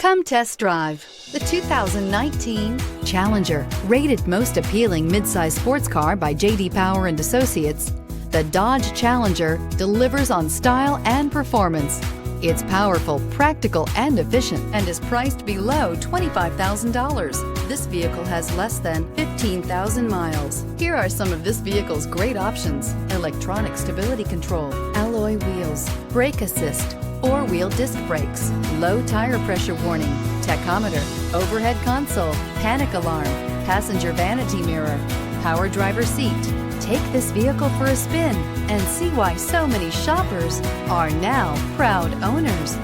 Come test drive the 2019 Challenger. Rated most appealing midsize sports car by J.D. Power and Associates, the Dodge Challenger delivers on style and performance. It's powerful, practical, and efficient, and is priced below $25,000. This vehicle has less than 15,000 miles. Here are some of this vehicle's great options: electronic stability control, alloy wheels, brake assist, four-wheel disc brakes, low tire pressure warning, tachometer, overhead console, panic alarm, passenger vanity mirror, power driver seat. Take this vehicle for a spin and see why so many shoppers are now proud owners.